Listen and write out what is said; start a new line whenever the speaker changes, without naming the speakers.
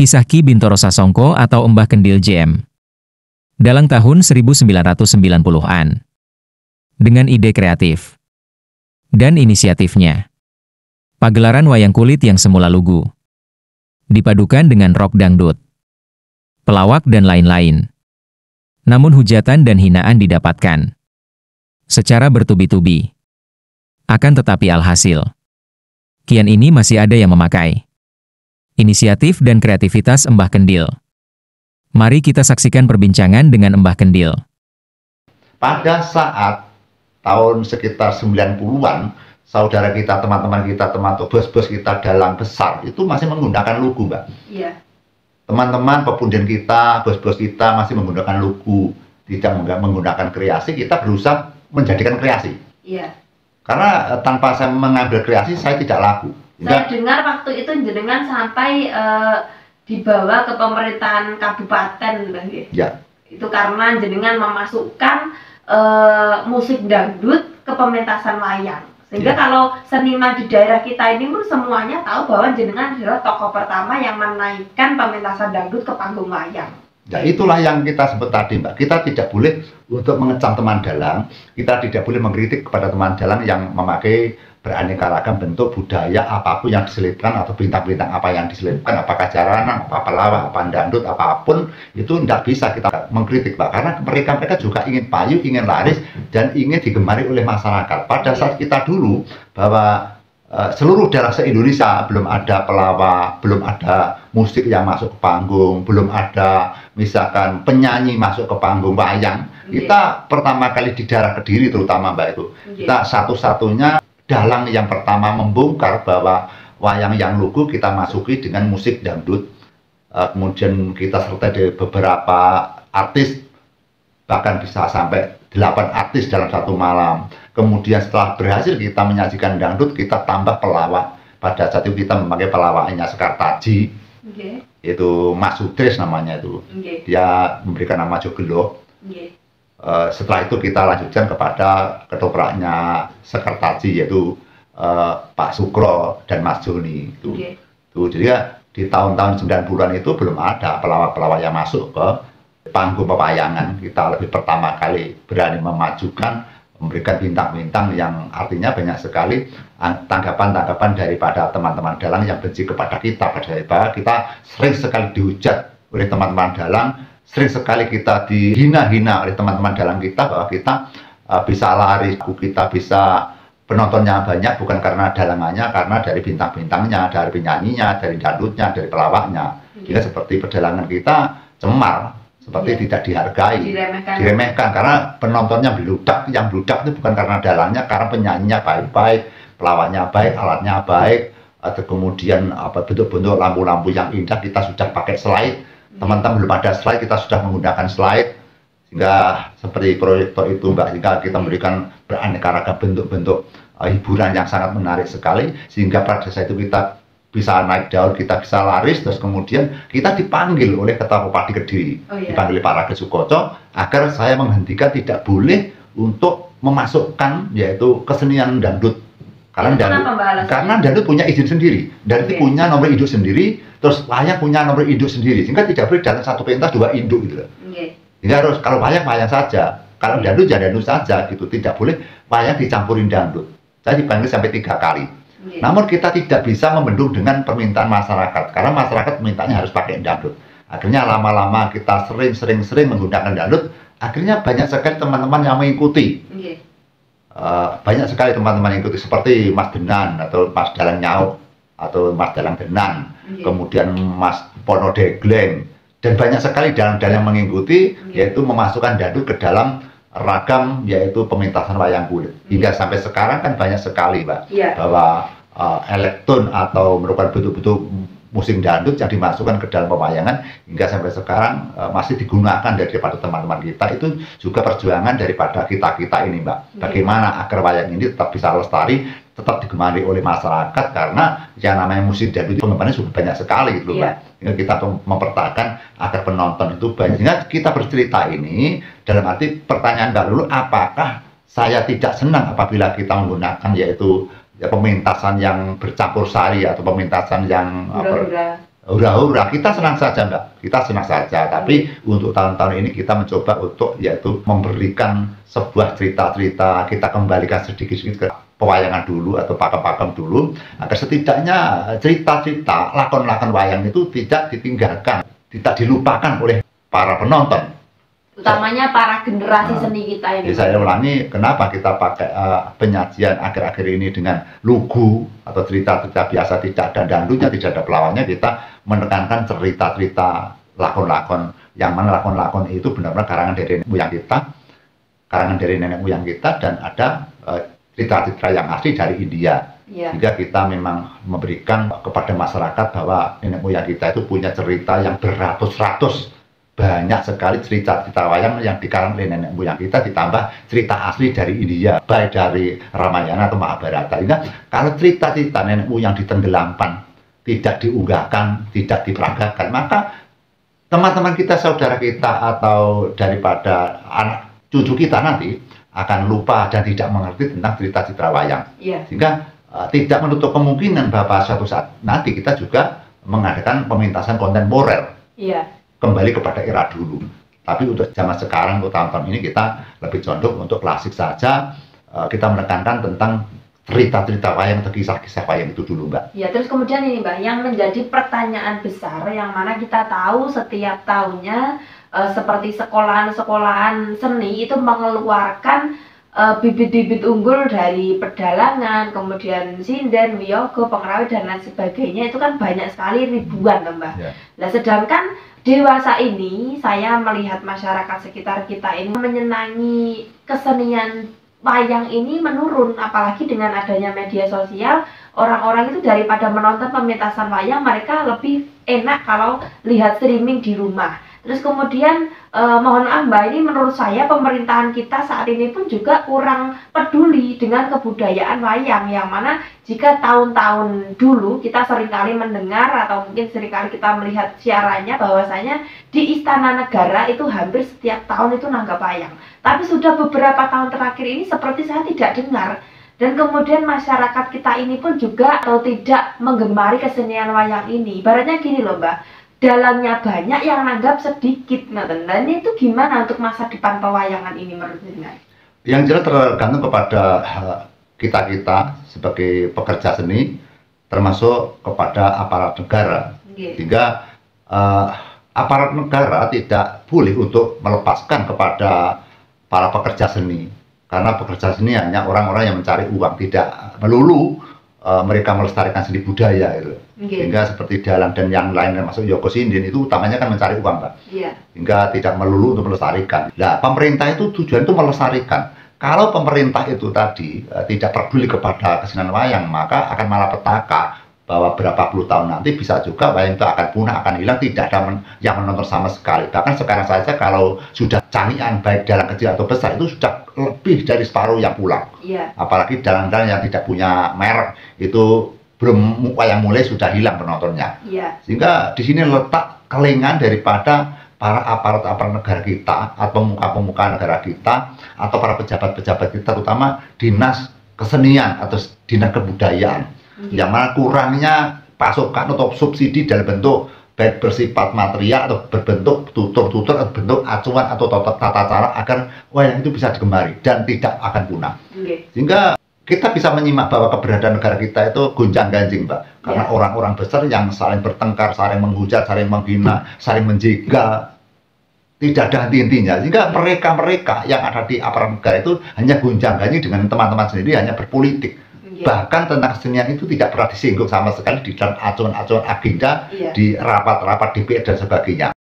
Kisah Ki Bintoro Sasongko atau Mbah Kendil JM. Dalam tahun 1990-an. Dengan ide kreatif dan inisiatifnya, pagelaran wayang kulit yang semula lugu dipadukan dengan rock dangdut, pelawak dan lain-lain. Namun hujatan dan hinaan didapatkan secara bertubi-tubi. Akan tetapi alhasil, kian ini masih ada yang memakai inisiatif dan kreativitas Mbah Kendil. Mari kita saksikan perbincangan dengan Mbah Kendil.
Pada saat tahun sekitar 90-an, saudara kita, teman-teman kita, bos-bos kita dalang besar itu masih menggunakan lugu, Mbak.
Iya.
Teman-teman pepunden kita, bos-bos kita masih menggunakan lugu, tidak menggunakan kreasi. Kita berusaha menjadikan kreasi.
Iya.
Karena tanpa saya mengambil kreasi, saya tidak laku.
Saya dengar waktu itu jenengan sampai dibawa ke pemerintahan kabupaten, Mbak.
Ya.
Itu karena jenengan memasukkan musik dangdut ke pementasan wayang. Sehingga kalau seniman di daerah kita ini pun semuanya tahu bahwa jenengan adalah tokoh pertama yang menaikkan pementasan dangdut ke panggung wayang.
Ya, itulah yang kita sebut tadi, Mbak. Kita tidak boleh untuk mengecam teman dalang, kita tidak boleh mengkritik kepada teman dalang yang memakai beraneka ragam bentuk budaya apapun yang diselipkan atau bintang-bintang apa yang diselipkan, apakah jaranan, apa pelawak, apa dangdut, apapun itu tidak bisa kita mengkritik, Pak, karena mereka juga ingin payu, ingin laris dan ingin digemari oleh masyarakat. Pada saat kita dulu bahwa seluruh daerah se-Indonesia belum ada pelawak, belum ada musik yang masuk ke panggung, belum ada misalkan penyanyi masuk ke panggung wayang. Kita pertama kali di daerah Kediri terutama, Mbak, itu kita satu-satunya dalang yang pertama membongkar bahwa wayang yang lugu kita masuki dengan musik dangdut. Kemudian kita sertai dari beberapa artis, bahkan bisa sampai 8 artis dalam satu malam. Kemudian setelah berhasil kita menyajikan dangdut, kita tambah pelawak. Pada saat itu kita memakai pelawaknya Sekar Taji. Itu Mas Sutris namanya itu. Dia memberikan nama Jogelo. Setelah itu kita lanjutkan kepada ketopraknya Sekar Taji, yaitu Pak Sukro dan Mas Joni. Jadi ya, di tahun-tahun 90-an itu belum ada pelawak-pelawak yang masuk ke panggung pewayangan. Kita lebih pertama kali berani memajukan, memberikan bintang-bintang yang artinya banyak sekali tanggapan-tanggapan daripada teman-teman dalang yang benci kepada kita. Padahal kita sering sekali dihujat oleh teman-teman dalang, sering sekali kita dihina-hina oleh teman-teman dalang kita bahwa kita bisa laris, kita bisa penontonnya banyak bukan karena dalangannya, karena dari bintang-bintangnya, dari penyanyinya, dari dangdutnya, dari pelawaknya. Jadi seperti pedalangan kita cemar, seperti tidak dihargai, diremehkan karena penontonnya beludak. Yang beludak itu bukan karena dalangnya, karena penyanyinya baik-baik, pelawaknya baik, alatnya baik, atau kemudian bentuk-bentuk lampu-lampu yang indah. Kita sudah pakai slide. Teman-teman belum ada slide, kita sudah menggunakan slide, sehingga seperti proyektor itu, Mbak, sehingga kita memberikan beraneka ragam bentuk-bentuk hiburan yang sangat menarik sekali, sehingga pada saat itu kita bisa naik daun, kita bisa laris, terus kemudian kita dipanggil oleh Ketua Bupati Kediri, dipanggil Pak Raga Sukoco, agar saya menghentikan tidak boleh untuk memasukkan yaitu kesenian dangdut. Karena dangdut punya izin sendiri, dangdut punya nomor induk sendiri, terus wayang punya nomor induk sendiri, sehingga tidak boleh dalam satu pentas 2 induk gitu. Jadi harus kalau wayang saja, kalau dangdut ya dangdut saja gitu, tidak boleh wayang dicampurin dangdut. Saya dipanggil sampai 3 kali. Namun kita tidak bisa membendung dengan permintaan masyarakat, karena masyarakat mintanya harus pakai dangdut. Akhirnya lama-lama kita sering menggunakan dangdut, akhirnya banyak sekali teman-teman yang mengikuti. Banyak sekali teman-teman yang ikuti, seperti Mas Denan atau Mas Dalang Nyauk atau Mas Dalang Denan, kemudian Mas Pono Degleng, dan banyak sekali dalang-dalang yang mengikuti, yaitu memasukkan dangdut ke dalam ragam yaitu pementasan wayang kulit. Hingga sampai sekarang kan banyak sekali, Mbak, bahwa elektron atau merupakan bentuk-bentuk musik dangdut yang dimasukkan ke dalam pewayangan hingga sampai sekarang masih digunakan daripada teman-teman kita. Itu juga perjuangan daripada kita-kita ini, Mbak. Bagaimana agar wayang ini tetap bisa lestari, tetap digemari oleh masyarakat, karena yang namanya musik dangdut itu penggemarnya sudah banyak sekali gitu, Mbak. Sehingga kita mempertahankan agar penonton itu banyak. Sehingga kita bercerita ini dalam arti pertanyaan Mbak Lulu, apakah saya tidak senang apabila kita menggunakan yaitu pementasan yang bercampur sari atau pementasan yang hura-hura, kita senang saja Mbak, kita senang saja. Tapi untuk tahun-tahun ini kita mencoba untuk yaitu memberikan sebuah cerita-cerita, kita kembalikan sedikit-sedikit ke pewayangan dulu atau pakem-pakem dulu, agar setidaknya cerita-cerita, lakon-lakon wayang itu tidak ditinggalkan, tidak dilupakan oleh para penonton.
Utamanya para generasi seni kita ini.
Saya ulangi, kenapa kita pakai penyajian akhir-akhir ini dengan lugu atau cerita-cerita biasa, tidak ada dangdutnya, tidak ada pelawaknya. Kita menekankan cerita-cerita lakon-lakon, yang mana lakon-lakon itu benar-benar karangan dari nenek moyang kita, dan ada cerita-cerita yang asli dari India. Sehingga kita memang memberikan kepada masyarakat bahwa nenek moyang kita itu punya cerita yang beratus-ratus. Banyak sekali cerita-cerita wayang yang dikarang oleh nenek moyang kita, ditambah cerita asli dari India, baik dari Ramayana atau Mahabharata. Sehingga kalau cerita-cerita nenek moyang ditenggelamkan, tidak diunggahkan, tidak diperagakan, maka teman-teman kita, saudara kita, atau daripada anak cucu kita nanti akan lupa dan tidak mengerti tentang cerita-cerita wayang. Sehingga tidak menutup kemungkinan bahwa suatu saat nanti kita juga mengadakan pementasan kontemporer. Kembali kepada era dulu. Tapi untuk zaman sekarang, untuk tahun-tahun ini kita lebih condong untuk klasik saja. Kita menekankan tentang cerita-cerita wayang atau kisah-kisah wayang itu dulu, Mbak.
Terus kemudian ini Mbak, yang menjadi pertanyaan besar yang mana kita tahu setiap tahunnya seperti sekolahan-sekolahan seni itu mengeluarkan bibit-bibit unggul dari pedalangan, kemudian sinden, wiyogo, pengrawit, dan lain sebagainya. Itu kan banyak sekali, ribuan Mbak. Nah, sedangkan dewasa ini saya melihat masyarakat sekitar kita ini menyenangi kesenian wayang ini menurun, apalagi dengan adanya media sosial. Orang-orang itu daripada menonton pementasan wayang, mereka lebih enak kalau lihat streaming di rumah. Terus kemudian mohon maaf Mbak, ini menurut saya pemerintahan kita saat ini pun juga kurang peduli dengan kebudayaan wayang, yang mana jika tahun-tahun dulu kita seringkali mendengar atau mungkin seringkali kita melihat siarannya bahwasanya di Istana Negara itu hampir setiap tahun itu nanggap wayang. Tapi sudah beberapa tahun terakhir ini seperti saya tidak dengar. Dan kemudian masyarakat kita ini pun juga atau tidak menggemari kesenian wayang ini. Ibaratnya gini loh Mbak, dalangnya banyak yang nanggap sedikit. Nah, itu gimana untuk masa depan pewayangan ini menurut Anda?
Yang jelas tergantung kepada kita-kita sebagai pekerja seni, termasuk kepada aparat negara. Sehingga aparat negara tidak boleh untuk melepaskan kepada para pekerja seni. Karena pekerja seni hanya orang-orang yang mencari uang, tidak melulu mereka melestarikan seni budaya itu. Sehingga seperti dalang dan yang lain termasuk Yoko Sinden itu utamanya kan mencari uang, Mbak. Hingga tidak melulu untuk melestarikan. Nah, pemerintah itu tujuan itu melestarikan. Kalau pemerintah itu tadi tidak peduli kepada kesenian wayang, maka akan malapetaka bahwa berapa puluh tahun nanti bisa juga wayang itu akan punah, akan hilang, tidak ada yang menonton sama sekali. Bahkan sekarang saja kalau sudah canggihan baik dalang kecil atau besar itu sudah lebih dari separuh yang pulang. Apalagi dalang-dalang yang tidak punya merek itu belum wayang mulai sudah hilang penontonnya. Sehingga di sini letak kelengan daripada para aparat-aparat negara kita atau pemuka-pemuka negara kita atau para pejabat-pejabat kita, terutama dinas kesenian atau dinas kebudayaan. Yang mana kurangnya pasokan atau subsidi dalam bentuk baik bersifat material atau berbentuk tutur-tutur atau bentuk acuan atau tata cara agar wayang itu bisa digemari dan tidak akan punah. Sehingga kita bisa menyimak bahwa keberadaan negara kita itu gonjang-ganjing, Mbak. Karena orang-orang besar yang saling bertengkar, saling menghujat, saling menghina, saling menjegal, tidak ada henti-hentinya. Sehingga mereka-mereka yang ada di aparat negara itu hanya gonjang-ganjing dengan teman-teman sendiri, hanya berpolitik. Bahkan tentang kesenian itu tidak pernah disinggung sama sekali di dalam acuan-acuan agenda di rapat-rapat DPR dan sebagainya.